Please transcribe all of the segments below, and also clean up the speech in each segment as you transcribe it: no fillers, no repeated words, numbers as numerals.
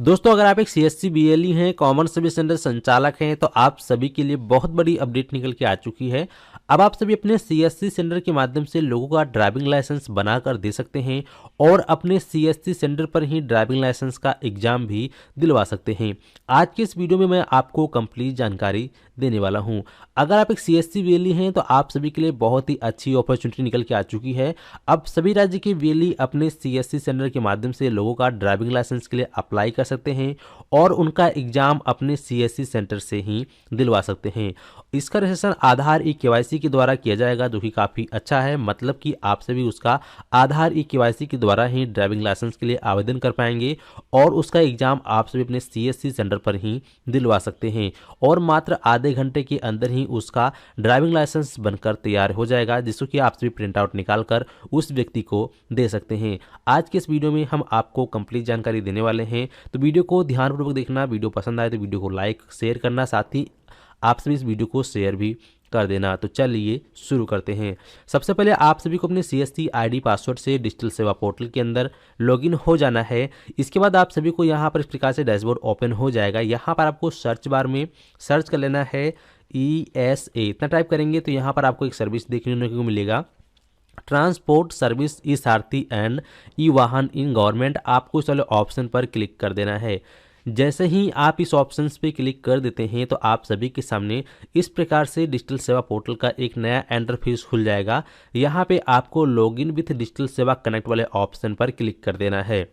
दोस्तों, अगर आप एक सीएससी बीएलई हैं, कॉमन सर्विस सेंटर संचालक हैं, तो आप सभी के लिए बहुत बड़ी अपडेट निकल के आ चुकी है। अब आप सभी अपने सीएससी सेंटर के माध्यम से लोगों का ड्राइविंग लाइसेंस बनाकर दे सकते हैं और अपने सीएससी सेंटर पर ही ड्राइविंग लाइसेंस का एग्जाम भी दिलवा सकते हैं। आज के इस वीडियो में मैं आपको कंप्लीट जानकारी देने वाला हूं। अगर आप एक सीएससी बीएलई हैं तो आप सभी के लिए बहुत ही अच्छी अपॉर्चुनिटी निकल के आ चुकी है। अब सभी राज्य के बीएलई अपने सीएससी सेंटर के माध्यम से लोगों का ड्राइविंग लाइसेंस के लिए अप्लाई कर सकते हैं और उनका एग्जाम अपने सीएससी सेंटर से ही दिलवा सकते हैं। इसका रजिस्ट्रेशन आधार ई केवाईसी के द्वारा किया जाएगा, जो कि काफ़ी अच्छा है। मतलब कि आप सभी उसका आधार ई केवाईसी के द्वारा ही ड्राइविंग लाइसेंस के लिए आवेदन कर पाएंगे और उसका एग्जाम आप सभी अपने सीएससी सेंटर पर ही दिलवा सकते हैं और मात्र आधे घंटे के अंदर ही उसका ड्राइविंग लाइसेंस बनकर तैयार हो जाएगा, जिसको कि आप सभी प्रिंट आउट निकाल कर उस व्यक्ति को दे सकते हैं। आज के इस वीडियो में हम आपको कंप्लीट जानकारी देने वाले हैं, तो वीडियो को ध्यानपूर्वक देखना। वीडियो पसंद आए तो वीडियो को लाइक शेयर करना, साथ ही आप सभी इस वीडियो को शेयर भी कर देना। तो चलिए शुरू करते हैं। सबसे पहले आप सभी को अपने सीएससी आईडी पासवर्ड से डिजिटल सेवा पोर्टल के अंदर लॉगिन हो जाना है। इसके बाद आप सभी को यहाँ पर इस प्रकार से डैशबोर्ड ओपन हो जाएगा। यहाँ पर आपको सर्च बार में सर्च कर लेना है ESA, इतना टाइप करेंगे तो यहाँ पर आपको एक सर्विस देखने को मिलेगा, transport service E Sarathi and ई वाहन इन गवर्नमेंट। आपको इस वाले ऑप्शन पर क्लिक कर देना है। जैसे ही आप इस ऑप्शन पे क्लिक कर देते हैं तो आप सभी के सामने इस प्रकार से डिजिटल सेवा पोर्टल का एक नया इंटरफेस खुल जाएगा। यहाँ पे आपको लॉगिन विथ डिजिटल सेवा कनेक्ट वाले ऑप्शन पर क्लिक कर देना है।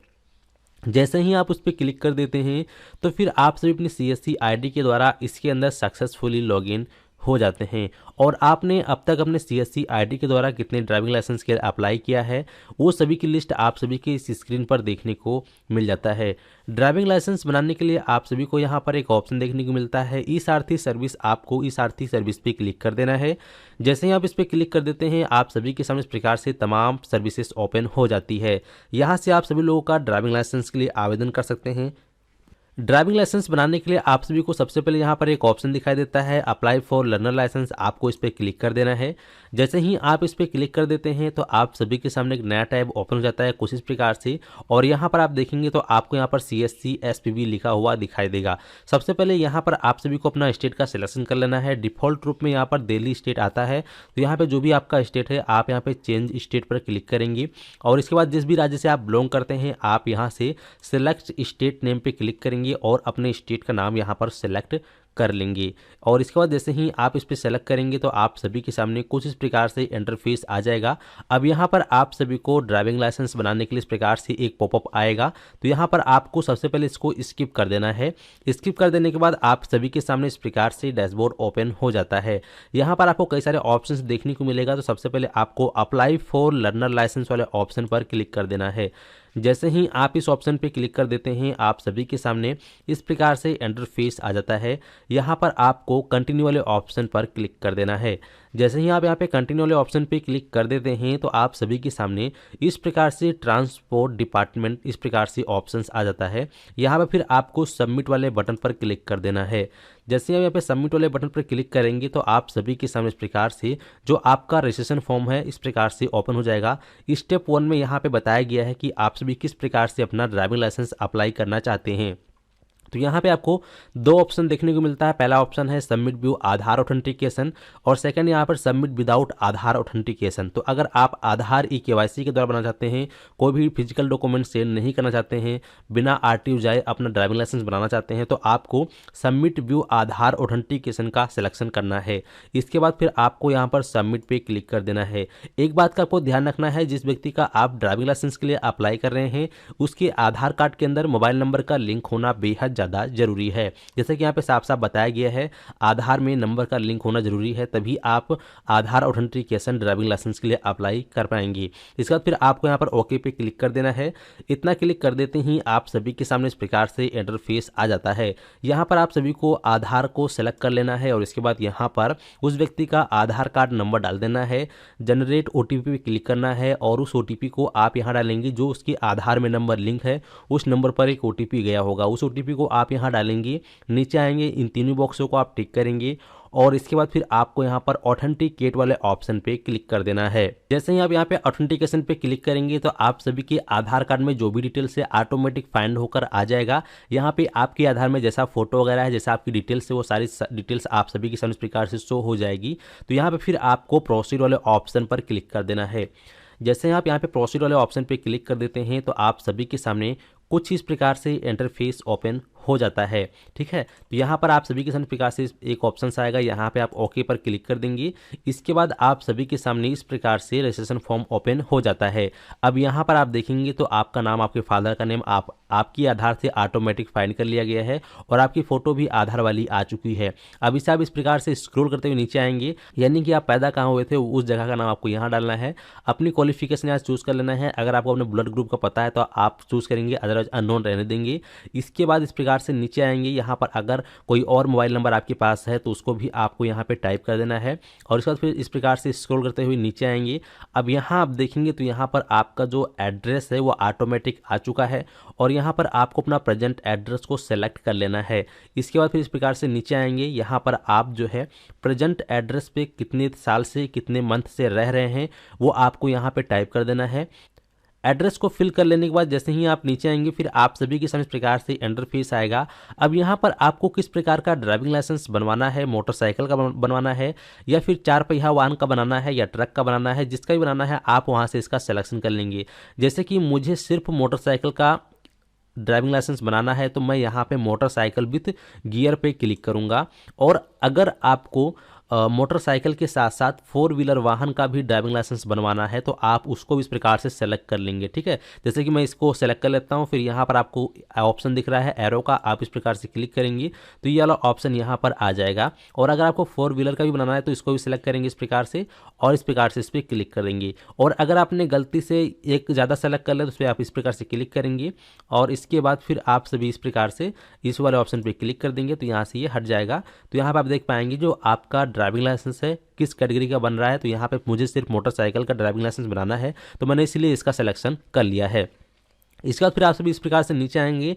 जैसे ही आप उस पर क्लिक कर देते हैं तो फिर आप सभी अपनी सीएससी आईडी के द्वारा इसके अंदर सक्सेसफुली लॉगिन हो जाते हैं और आपने अब तक अपने सीएससी आईडी के द्वारा कितने ड्राइविंग लाइसेंस के अप्लाई किया है वो सभी की लिस्ट आप सभी के इस स्क्रीन पर देखने को मिल जाता है। ड्राइविंग लाइसेंस बनाने के लिए आप सभी को यहाँ पर एक ऑप्शन देखने को मिलता है ई सारथी सर्विस। आपको ई सारथी सर्विस पे क्लिक कर देना है। जैसे ही आप इस पर क्लिक कर देते हैं आप सभी के सामने इस प्रकार से तमाम सर्विसेज ओपन हो जाती है। यहाँ से आप सभी लोगों का ड्राइविंग लाइसेंस के लिए आवेदन कर सकते हैं। ड्राइविंग लाइसेंस बनाने के लिए आप सभी को सबसे पहले यहाँ पर एक ऑप्शन दिखाई देता है अप्लाई फॉर लर्नर लाइसेंस। आपको इस पर क्लिक कर देना है। जैसे ही आप इस पर क्लिक कर देते हैं तो आप सभी के सामने एक नया टैब ओपन हो जाता है कुछ इस प्रकार से, और यहाँ पर आप देखेंगे तो आपको यहाँ पर CSC SPB लिखा हुआ दिखाई देगा। सबसे पहले यहाँ पर आप सभी को अपना स्टेट का सिलेक्शन कर लेना है। डिफॉल्ट रूप में यहाँ पर दिल्ली स्टेट आता है, तो यहाँ पर जो भी आपका स्टेट है आप यहाँ पर चेंज स्टेट पर क्लिक करेंगे और इसके बाद जिस भी राज्य से आप बिलोंग करते हैं आप यहाँ से सिलेक्ट स्टेट नेम पे क्लिक करेंगे और अपने स्टेट का नाम यहाँ पर सेलेक्ट कर लेंगे। और इसके बाद जैसे ही आप इस पर सेलेक्ट करेंगे तो आप सभी के सामने कुछ इस प्रकार से इंटरफेस आ जाएगा। अब यहाँ पर आप सभी को ड्राइविंग लाइसेंस बनाने के लिए इस प्रकार से एक पॉपअप आएगा, तो यहाँ पर आपको सबसे पहले इसको स्किप कर देना है। स्किप कर देने के बाद आप सभी के सामने इस प्रकार से डैशबोर्ड ओपन हो जाता है। यहाँ पर आपको कई सारे ऑप्शंस देखने को मिलेगा, तो सबसे पहले आपको अप्लाई फॉर लर्नर लाइसेंस वाले ऑप्शन पर क्लिक कर देना है। जैसे ही आप इस ऑप्शन पे क्लिक कर देते हैं आप सभी के सामने इस प्रकार से इंटरफेस आ जाता है। यहाँ पर आपको कंटिन्यू वाले ऑप्शन पर क्लिक कर देना है। जैसे ही आप यहाँ पे कंटिन्यू वाले ऑप्शन पे क्लिक कर देते हैं तो आप सभी के सामने इस प्रकार से ट्रांसपोर्ट डिपार्टमेंट इस प्रकार से ऑप्शंस आ जाता है। यहाँ पर फिर आपको सबमिट वाले बटन पर क्लिक कर देना है। जैसे आप यहाँ पे सबमिट वाले बटन पर क्लिक करेंगे तो आप सभी के सामने इस प्रकार से जो आपका रजिस्ट्रेशन फॉर्म है इस प्रकार से ओपन हो जाएगा। स्टेप 1 में यहाँ पे बताया गया है कि आप सभी किस प्रकार से अपना ड्राइविंग लाइसेंस अप्लाई करना चाहते हैं। तो यहाँ पे आपको दो ऑप्शन देखने को मिलता है। पहला ऑप्शन है सबमिट व्यू आधार ऑथेंटिकेशन और सेकंड यहाँ पर सबमिट विदाउट आधार ऑथेंटिकेशन। तो अगर आप आधार ई केवाईसी के द्वारा बनाना चाहते हैं, कोई भी फिजिकल डॉक्यूमेंट सेंड नहीं करना चाहते हैं, बिना RTO जाए अपना ड्राइविंग लाइसेंस बनाना चाहते हैं, तो आपको सबमिट व्यू आधार ऑथेंटिकेशन का सिलेक्शन करना है। इसके बाद फिर आपको यहाँ पर सबमिट पे क्लिक कर देना है। एक बात का आपको ध्यान रखना है, जिस व्यक्ति का आप ड्राइविंग लाइसेंस के लिए अप्लाई कर रहे हैं उसके आधार कार्ड के अंदर मोबाइल नंबर का लिंक होना बेहद ज़्यादा जरूरी है। जैसे कि यहाँ पे साफ साफ बताया गया है आधार में नंबर का लिंक होना जरूरी है, तभी आप आधार ऑथेंटिकेशन ड्राइविंग लाइसेंस के लिए अप्लाई कर पाएंगे। इसके बाद फिर आपको यहाँ पर ओके पे क्लिक कर देना है। इतना क्लिक कर देते ही आप सभी के सामने इस प्रकार से इंटरफेस आ जाता है। यहाँ पर आप सभी को आधार को सेलेक्ट कर लेना है और इसके बाद यहाँ पर उस व्यक्ति का आधार कार्ड नंबर डाल देना है। जनरेट OTP पे क्लिक करना है और उस OTP को आप यहाँ डालेंगे जो उसके आधार में नंबर लिंक है। उस नंबर पर एक OTP गया होगा, उस OTP को आप यहाँ डालेंगे। नीचे आएंगे, इन तीनों बॉक्सों को आप टिक करेंगे और इसके बाद फिर आपको यहाँ पर ऑथेंटिकेट वाले ऑप्शन पे क्लिक कर देना है। जैसे ही आप यहाँ पे ऑथेंटिकेशन पे क्लिक करेंगे तो आप सभी के आधार कार्ड में जो भी डिटेल्स है ऑटोमेटिक फाइंड होकर आ जाएगा। यहाँ पे आपके आधार में जैसा फोटो वगैरह है, जैसा आपकी डिटेल्स है, वो सारी डिटेल्स आप सभी के सामने इस प्रकार से शो हो जाएगी। तो यहाँ पे फिर आपको प्रोसीड वाले ऑप्शन पर क्लिक कर देना है। जैसे ही आप यहाँ पे प्रोसीड वाले ऑप्शन पे क्लिक कर देते हैं तो आप सभी के सामने कुछ इस प्रकार से इंटरफेस ओपन हो जाता है। ठीक है, तो यहाँ पर आप सभी के सामने प्रकार से एक ऑप्शन आएगा, यहाँ पे आप ओके पर क्लिक कर देंगे। इसके बाद आप सभी के सामने इस प्रकार से रजिस्ट्रेशन फॉर्म ओपन हो जाता है। अब यहाँ पर आप देखेंगे तो आपका नाम, आपके फादर का नेम आपकी आधार से ऑटोमेटिक फाइंड कर लिया गया है और आपकी फोटो भी आधार वाली आ चुकी है। अब इसे आप इस प्रकार से स्क्रॉल करते हुए नीचे आएंगे, यानी कि आप पैदा कहाँ हुए थे उस जगह का नाम आपको यहाँ डालना है। अपनी क्वालिफिकेशन यहाँ चूज कर लेना है। अगर आपको अपने ब्लड ग्रुप का पता है तो आप चूज करेंगे, अदरवाइज अननोन रहने देंगे। इसके बाद इस प्रकार से नीचे आएंगे, यहाँ पर अगर कोई और मोबाइल नंबर आपके पास है तो उसको भी आपको यहाँ पे टाइप कर देना है और इसके बाद फिर इस प्रकार से स्क्रॉल करते हुए नीचे आएंगे। अब यहाँ आप देखेंगे तो यहाँ पर आपका जो एड्रेस है वो ऑटोमेटिक आ चुका है और यहाँ पर आपको अपना प्रेजेंट एड्रेस को सेलेक्ट कर लेना है। इसके बाद फिर इस प्रकार से नीचे आएंगे, यहाँ पर आप जो है प्रेजेंट एड्रेस पे कितने साल से कितने मंथ से रह रहे हैं वो आपको यहाँ पे टाइप कर देना है। एड्रेस को फिल कर लेने के बाद जैसे ही आप नीचे आएंगे फिर आप सभी के सामने इस प्रकार से इंटरफेस आएगा। अब यहाँ पर आपको किस प्रकार का ड्राइविंग लाइसेंस बनवाना है, मोटरसाइकिल का बनवाना है या फिर 4 पहिया वाहन का बनाना है या ट्रक का बनाना है, जिसका भी बनाना है आप वहाँ से इसका सिलेक्शन कर लेंगे। जैसे कि मुझे सिर्फ मोटरसाइकिल का ड्राइविंग लाइसेंस बनाना है तो मैं यहाँ पे मोटरसाइकिल विथ गियर पे क्लिक करूँगा। और अगर आपको मोटरसाइकिल के साथ साथ 4 व्हीलर वाहन का भी ड्राइविंग लाइसेंस बनवाना है तो आप उसको भी इस प्रकार से सेलेक्ट कर लेंगे। ठीक है, जैसे कि मैं इसको सेलेक्ट कर लेता हूं, फिर यहाँ पर आपको ऑप्शन दिख रहा है एरो का, आप इस प्रकार से क्लिक करेंगे तो ये वाला ऑप्शन यहाँ पर आ जाएगा। और अगर आपको 4 व्हीलर का भी बनाना है तो इसको भी सिलेक्ट करेंगे इस प्रकार से और इस प्रकार से इस पर क्लिक करेंगे। और अगर आपने गलती से एक ज़्यादा सेलेक्ट कर लिया तो उस पर आप इस प्रकार से क्लिक करेंगे और इसके बाद फिर आप सभी इस प्रकार से इस वाले ऑप्शन पर क्लिक कर देंगे तो यहाँ से ये हट जाएगा। तो यहाँ पर आप देख पाएंगे जो आपका ड्राइविंग लाइसेंस है किस कैटेगरी का बन रहा है। तो यहाँ पे मुझे सिर्फ मोटरसाइकिल का ड्राइविंग लाइसेंस बनाना है तो मैंने इसलिए इसका सिलेक्शन कर लिया है। इसके बाद फिर आप सभी इस प्रकार से नीचे आएंगे।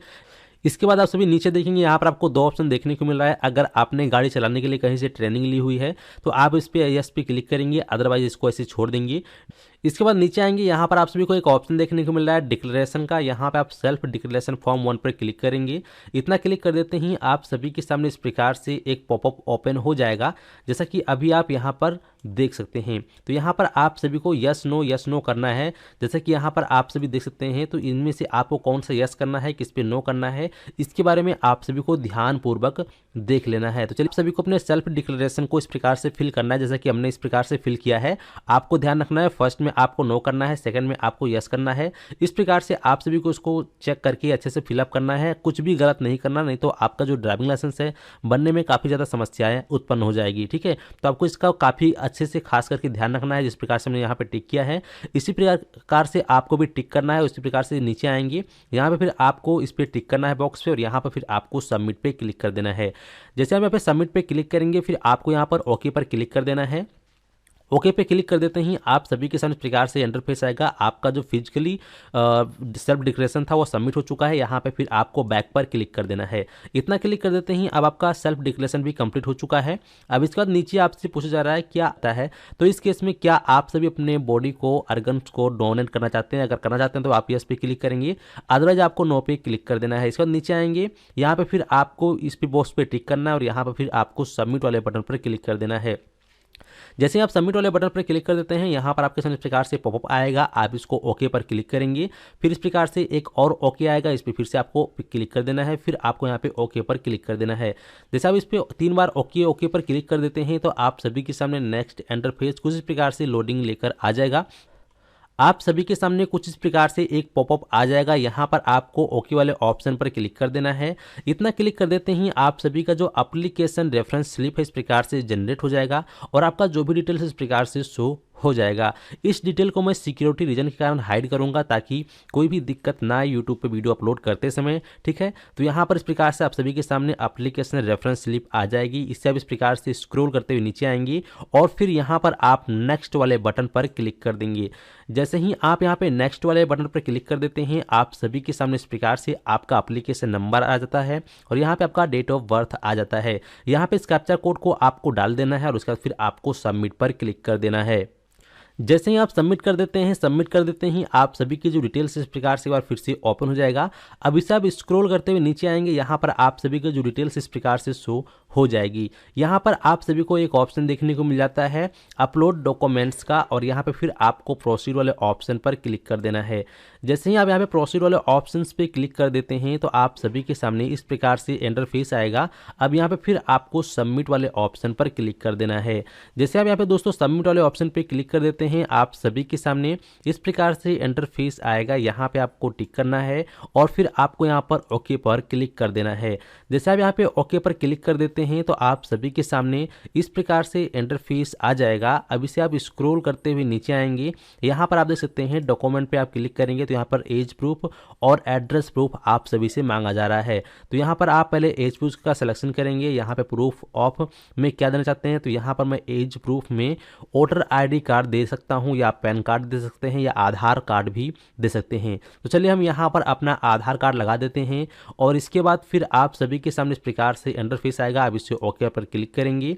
इसके बाद आप सभी नीचे देखेंगे, यहाँ पर आपको 2 ऑप्शन देखने को मिल रहा है। अगर आपने गाड़ी चलाने के लिए कहीं से ट्रेनिंग ली हुई है तो आप इस पे यस पे क्लिक करेंगे, अदरवाइज इसको ऐसे छोड़ देंगे। इसके बाद नीचे आएंगे, यहाँ पर आप सभी को एक ऑप्शन देखने को मिल रहा है डिक्लेरेशन का। यहाँ पे आप सेल्फ डिक्लेरेशन फॉर्म 1 पर क्लिक करेंगे। इतना क्लिक कर देते ही आप सभी के सामने इस प्रकार से एक पॉपअप ओपन हो जाएगा, जैसा कि अभी आप यहाँ पर देख सकते हैं। तो यहाँ पर आप सभी को यस नो करना है। जैसा कि यहाँ पर आप सभी देख सकते हैं, तो इनमें से आपको कौन सा यस करना है, किस पे नो करना है, इसके बारे में आप सभी को ध्यानपूर्वक देख लेना है। तो चलिए सभी को अपने सेल्फ डिक्लेरेशन को इस प्रकार से फिल करना है, जैसा कि हमने इस प्रकार से फिल किया है। आपको ध्यान रखना है, फर्स्ट में आपको नो करना है, सेकंड में आपको यस करना है। इस प्रकार से आप सभी को इसको चेक करके अच्छे से फिलअप करना है, कुछ भी गलत नहीं करना, नहीं तो आपका जो ड्राइविंग लाइसेंस है बनने में काफ़ी ज़्यादा समस्याएं उत्पन्न हो जाएगी। ठीक है, तो आपको इसका काफ़ी अच्छे से खास करके ध्यान रखना है। जिस प्रकार से हमने यहाँ पे टिक किया है इसी प्रकार से आपको भी टिक करना है। उसी प्रकार से नीचे आएंगे, यहाँ पे फिर आपको इस पर टिक करना है बॉक्स पे और यहाँ पर फिर आपको सबमिट पे क्लिक कर देना है। जैसे हम यहाँ पे सबमिट पे क्लिक करेंगे फिर आपको यहाँ पर ओके पर क्लिक कर देना है। ओके पे क्लिक कर देते ही आप सभी के सामने इस प्रकार से इंटरफेस आएगा। आपका जो फिजिकली सेल्फ डिक्लेरेशन था वो सबमिट हो चुका है। यहाँ पे फिर आपको बैक पर क्लिक कर देना है। इतना क्लिक कर देते ही अब आपका सेल्फ डिक्लेरेशन भी कंप्लीट हो चुका है। अब इसके बाद नीचे आपसे पूछा जा रहा है क्या आता है, तो इस केस में क्या आप सभी अपने बॉडी को ऑर्गन्स को डोनेट करना चाहते हैं। अगर करना चाहते हैं तो आप यस पे क्लिक करेंगे, अदरवाइज आपको नो पे क्लिक कर देना है। इसके बाद नीचे आएंगे, यहाँ पे फिर आपको इस पे बॉक्स पे टिक करना है और यहाँ पर फिर आपको सबमिट वाले बटन पर क्लिक कर देना है। जैसे आप सबमिट वाले बटन पर क्लिक कर देते हैं यहाँ पर आपके सामने इस प्रकार से पॉपअप आएगा, आप इसको ओके पर क्लिक करेंगे। फिर इस प्रकार से एक और ओके आएगा, इस पर फिर से आपको क्लिक कर देना है। फिर आपको यहाँ पे ओके पर क्लिक कर देना है। जैसे आप इस पर 3 बार ओके पर क्लिक कर देते हैं तो आप सभी के सामने नेक्स्ट इंटरफेस कुछ इस प्रकार से लोडिंग लेकर आ जाएगा। आप सभी के सामने कुछ इस प्रकार से एक पॉपअप आ जाएगा। यहाँ पर आपको ओके वाले ऑप्शन पर क्लिक कर देना है। इतना क्लिक कर देते ही आप सभी का जो एप्लीकेशन रेफरेंस स्लिप है इस प्रकार से जनरेट हो जाएगा और आपका जो भी डिटेल्स इस प्रकार से शो हो जाएगा। इस डिटेल को मैं सिक्योरिटी रीजन के कारण हाइड करूंगा ताकि कोई भी दिक्कत ना आए यूट्यूब पे वीडियो अपलोड करते समय, ठीक है। तो यहाँ पर इस प्रकार से आप सभी के सामने एप्लीकेशन रेफरेंस स्लिप आ जाएगी। इससे आप इस प्रकार से स्क्रॉल करते हुए नीचे आएंगे और फिर यहाँ पर आप नेक्स्ट वाले बटन पर क्लिक कर देंगे। जैसे ही आप यहाँ पे नेक्स्ट वाले बटन पर क्लिक कर देते हैं, आप सभी के सामने इस प्रकार से आपका एप्लीकेशन नंबर आ जाता है और यहाँ पे आपका डेट ऑफ बर्थ आ जाता है। यहाँ पे इस कैप्चा कोड को आपको डाल देना है और उसके बाद फिर आपको सबमिट पर क्लिक कर देना है। जैसे ही आप सबमिट कर देते हैं आप सभी की जो डिटेल्स इस प्रकार से एक बार फिर से ओपन हो जाएगा। अब इसे आप स्क्रॉल करते हुए नीचे आएंगे, यहाँ पर आप सभी की जो डिटेल्स इस प्रकार से शो हो जाएगी। यहाँ पर आप सभी को एक ऑप्शन देखने को मिल जाता है अपलोड डॉक्यूमेंट्स का और यहाँ पे फिर आपको प्रोसीड वाले ऑप्शन पर क्लिक कर देना है। जैसे ही आप यहाँ पे प्रोसीड वाले ऑप्शन पे क्लिक कर देते हैं तो आप सभी के सामने इस प्रकार से इंटरफेस आएगा। अब यहाँ पे फिर आपको सबमिट वाले ऑप्शन पर क्लिक कर देना है। जैसे आप यहाँ पे दोस्तों सबमिट वाले ऑप्शन पे क्लिक कर देते हैं, आप सभी के सामने इस प्रकार से इंटरफेस आएगा। यहाँ पे आपको टिक करना है और फिर आपको यहाँ पर ओके पर क्लिक कर देना है। जैसे आप यहाँ पे ओके पर क्लिक कर देते हैं तो आप सभी के सामने इस प्रकार से इंटरफेस आ जाएगा। अब इसे आप स्क्रॉल करते हुए नीचे आएंगे, यहाँ पर आप देख सकते हैं डॉक्यूमेंट पे आप क्लिक करेंगे तो यहाँ पर एज प्रूफ और एड्रेस प्रूफ आप सभी से मांगा जा रहा है। तो यहाँ पर आप पहले एज प्रूफ का सिलेक्शन करेंगे। यहाँ पे प्रूफ ऑफ में क्या देना चाहते हैं, तो यहाँ पर मैं एज प्रूफ में वोटर ID कार्ड दे सकता हूँ या पैन कार्ड दे सकते हैं या आधार कार्ड भी दे सकते हैं। तो चलिए हम यहाँ पर अपना आधार कार्ड लगा देते हैं और इसके बाद फिर आप सभी के सामने इस प्रकार से इंटरफेस आएगा। आप इसे ओके पर क्लिक करेंगे।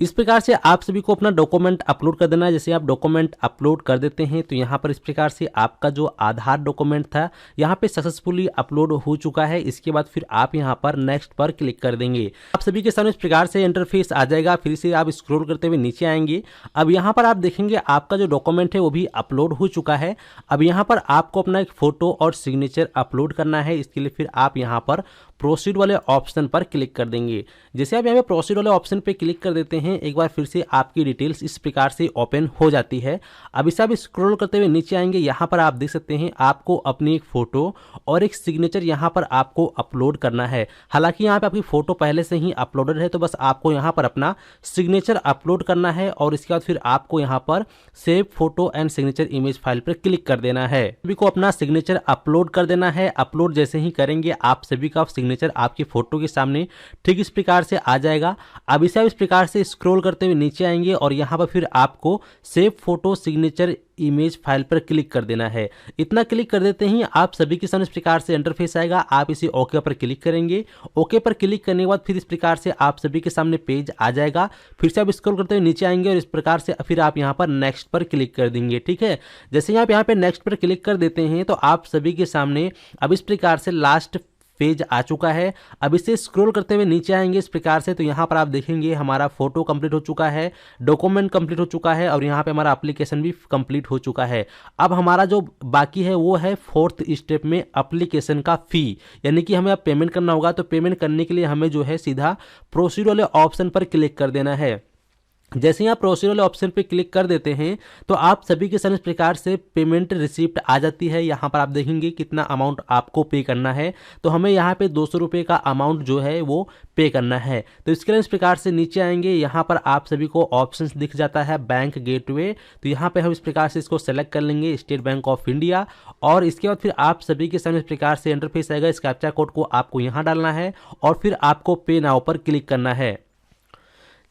इस प्रकार से आप सभी को अपना डॉक्यूमेंट अपलोड कर देना है। जैसे आप डॉक्यूमेंट अपलोड कर देते हैं तो यहाँ पर इस प्रकार से आपका जो आधार डॉक्यूमेंट था यहाँ पे सक्सेसफुली अपलोड हो चुका है। इसके बाद फिर आप यहाँ पर नेक्स्ट पर क्लिक कर देंगे। आप सभी के सामने इस प्रकार से इंटरफेस आ जाएगा। फिर से आप स्क्रॉल करते हुए नीचे आएंगे। अब यहाँ पर आप देखेंगे आपका जो डॉक्यूमेंट है वो भी अपलोड हो चुका है। अब यहाँ पर आपको अपना एक फोटो और सिग्नेचर अपलोड करना है। इसके लिए फिर आप यहाँ पर प्रोसीड वाले ऑप्शन पर क्लिक कर देंगे। जैसे आप यहाँ पे प्रोसीड वाले ऑप्शन पे क्लिक कर देते हैं, एक बार फिर से आपकी डिटेल्स इस प्रकार से ओपन हो जाती है। अब इसे आप स्क्रॉल करते हुए नीचे आएंगे, यहाँ पर आप देख सकते हैं आपको अपनी एक फोटो और एक सिग्नेचर यहाँ पर आपको अपलोड करना है। हालांकि यहाँ पे आपकी फोटो पहले से ही अपलोडेड है, तो बस आपको यहाँ पर अपना सिग्नेचर अपलोड करना है और इसके बाद फिर आपको यहाँ पर save photo and signature image file पर क्लिक कर देना है। सभी को अपना सिग्नेचर अपलोड कर देना है। अपलोड जैसे ही करेंगे आप सभी का सिग्नेचर आपकी फोटो के सामने ठीक इस प्रकार से आ जाएगा। अब इसे आप इस प्रकार से स्क्रॉल करते हुए नीचे आएंगे और यहाँ पर फिर आपको save photo signature image file पर क्लिक कर देना है। इतना क्लिक कर देते ही आप सभी के सामने इस प्रकार से इंटरफेस आएगा। आप इसे ओके पर क्लिक करेंगे। ओके पर क्लिक करने के बाद फिर इस प्रकार से आप सभी के सामने पेज आ जाएगा। फिर से आप स्क्रॉल करते हुए नीचे आएंगे और इस प्रकार से फिर आप यहाँ पर नेक्स्ट पर क्लिक कर देंगे। ठीक है, जैसे ही आप यहाँ पे नेक्स्ट पर क्लिक कर देते हैं तो आप सभी के सामने अब इस प्रकार से लास्ट पेज आ चुका है। अब इसे स्क्रॉल करते हुए नीचे आएंगे इस प्रकार से, तो यहाँ पर आप देखेंगे हमारा फोटो कंप्लीट हो चुका है, डॉक्यूमेंट कंप्लीट हो चुका है और यहाँ पे हमारा एप्लीकेशन भी कंप्लीट हो चुका है। अब हमारा जो बाकी है वो है फोर्थ स्टेप में एप्लीकेशन का फी, यानी कि हमें अब पेमेंट करना होगा। तो पेमेंट करने के लिए हमें जो है सीधा प्रोसीड वाले ऑप्शन पर क्लिक कर देना है। जैसे ही आप प्रोसीड वाले ऑप्शन पे क्लिक कर देते हैं तो आप सभी के सामने इस प्रकार से पेमेंट रिसिप्ट आ जाती है। यहाँ पर आप देखेंगे कितना अमाउंट आपको पे करना है। तो हमें यहाँ पे 200 रुपये का अमाउंट जो है वो पे करना है। तो इसके लिए इस प्रकार से नीचे आएंगे, यहाँ पर आप सभी को ऑप्शंस दिख जाता है बैंक गेटवे। तो यहाँ पे हम इस प्रकार से इसको सेलेक्ट कर लेंगे, स्टेट बैंक ऑफ इंडिया। और इसके बाद फिर आप सभी के सामने इस प्रकार से इंटरफेस आएगा। इस कैप्चा कोड को आपको यहाँ डालना है और फिर आपको पे नाउ पर क्लिक करना है।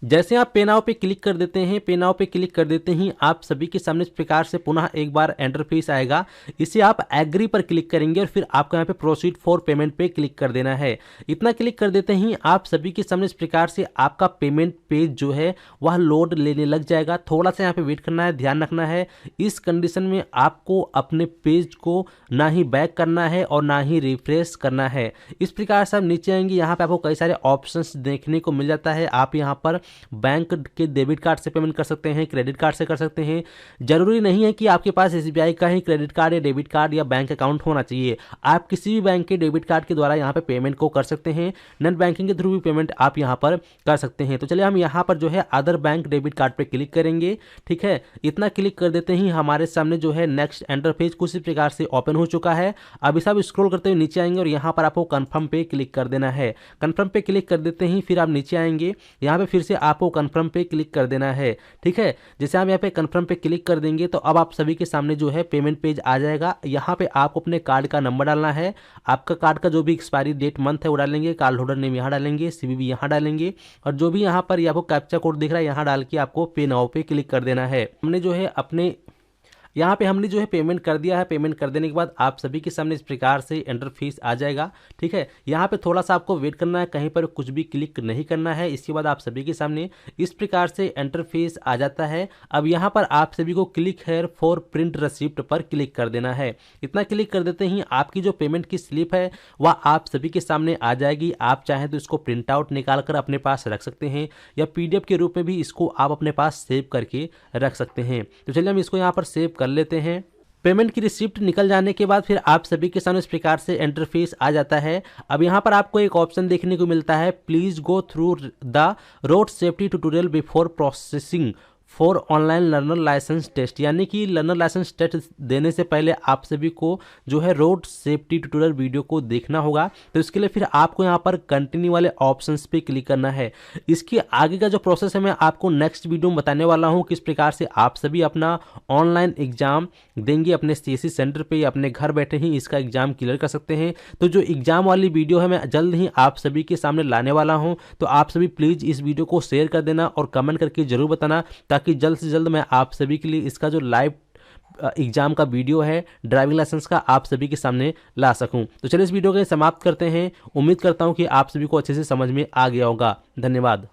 जैसे आप पे नाउ पे क्लिक कर देते हैं, पे नाउ पे क्लिक कर देते ही आप सभी के सामने इस प्रकार से पुनः एक बार इंटरफेस आएगा। इसे आप एग्री पर क्लिक करेंगे और फिर आपको यहाँ पे प्रोसीड फॉर पेमेंट पे क्लिक कर देना है। इतना क्लिक कर देते ही आप सभी के सामने इस प्रकार से आपका पेमेंट पेज जो है वह लोड लेने लग जाएगा। थोड़ा सा यहाँ पे वेट करना है, ध्यान रखना है इस कंडीशन में आपको अपने पेज को ना ही बैक करना है और ना ही रिफ्रेश करना है। इस प्रकार से आप नीचे आएंगे, यहाँ पे आपको कई सारे ऑप्शंस देखने को मिल जाता है। आप यहाँ पर बैंक के डेबिट कार्ड से पेमेंट कर सकते हैं, क्रेडिट कार्ड से कर सकते हैं। जरूरी नहीं है कि आपके पास SBI का ही क्रेडिट कार्ड या डेबिट कार्ड या बैंक अकाउंट होना चाहिए। आप किसी भी बैंक के डेबिट कार्ड के द्वारा यहाँ पे पेमेंट को कर सकते हैं। नेट बैंकिंग के थ्रू भी पेमेंट आप यहाँ पर कर सकते हैं। तो चलिए हम यहाँ पर जो है अदर बैंक डेबिट कार्ड पे क्लिक करेंगे। ठीक है, इतना क्लिक कर देते ही हमारे सामने जो है नेक्स्ट इंटरफेस कुछ इस प्रकार से ओपन हो चुका है। अब इसे आप स्क्रॉल करते हुए नीचे आएंगे और यहाँ पर आपको कंफर्म पे क्लिक कर देना है। कंफर्म पे क्लिक कर देते ही फिर आप नीचे आएंगे, यहाँ पे फिर से आपको कन्फर्म पे क्लिक कर देना है। ठीक है, जैसे आप यहाँ पे कन्फर्म पे क्लिक कर देंगे तो अब आप सभी के सामने जो है पेमेंट पेज आ जाएगा। यहाँ पे आपको अपने कार्ड का नंबर डालना है, आपका कार्ड का जो भी एक्सपायरी डेट मंथ है वो डालेंगे, कार्ड होल्डर नेम यहाँ डालेंगे, सीवीवी यहाँ डालेंगे और जो भी यहाँ पर आपको कैप्चा कोड दिख रहा है यहाँ डाल के आपको पे नाउ पे क्लिक कर देना है। हमने जो है अपने यहाँ पे हमने जो है पेमेंट कर दिया है। पेमेंट कर देने के बाद आप सभी के सामने इस प्रकार से इंटरफेस आ जाएगा। ठीक है, यहाँ पे थोड़ा सा आपको वेट करना है, कहीं पर कुछ भी क्लिक नहीं करना है। इसके बाद आप सभी के सामने इस प्रकार से इंटरफेस आ जाता है। अब यहाँ पर आप सभी को click here for print receipt पर क्लिक कर देना है। इतना क्लिक कर देते ही आपकी जो पेमेंट की स्लिप है वह आप सभी के सामने आ जाएगी। आप चाहें तो इसको प्रिंट आउट निकाल कर अपने पास रख सकते हैं या PDF के रूप में भी इसको आप अपने पास सेव करके रख सकते हैं। तो चलिए हम इसको यहाँ पर सेव कर लेते हैं। पेमेंट की रिसिप्ट निकल जाने के बाद फिर आप सभी के सामने इस प्रकार से इंटरफेस आ जाता है। अब यहाँ पर आपको एक ऑप्शन देखने को मिलता है, please go through the road safety tutorial before processing for online learner licence test, यानी कि लर्नर लाइसेंस टेस्ट देने से पहले आप सभी को जो है रोड सेफ्टी ट्यूटोरियल वीडियो को देखना होगा। तो इसके लिए फिर आपको यहाँ पर कंटिन्यू वाले ऑप्शंस पे क्लिक करना है। इसके आगे का जो प्रोसेस है मैं आपको नेक्स्ट वीडियो में बताने वाला हूँ, किस प्रकार से आप सभी अपना ऑनलाइन एग्जाम देंगे अपने CSC सेंटर पे या अपने घर बैठे ही इसका एग्जाम क्लियर कर सकते हैं। तो जो एग्जाम वाली वीडियो है मैं जल्द ही आप सभी के सामने लाने वाला हूँ। तो आप सभी प्लीज़ इस वीडियो को शेयर कर देना और कमेंट करके जरूर बताना, ताकि जल्द से जल्द मैं आप सभी के लिए इसका जो लाइव एग्जाम का वीडियो है ड्राइविंग लाइसेंस का आप सभी के सामने ला सकूं। तो चलिए इस वीडियो को समाप्त करते हैं। उम्मीद करता हूं कि आप सभी को अच्छे से समझ में आ गया होगा। धन्यवाद।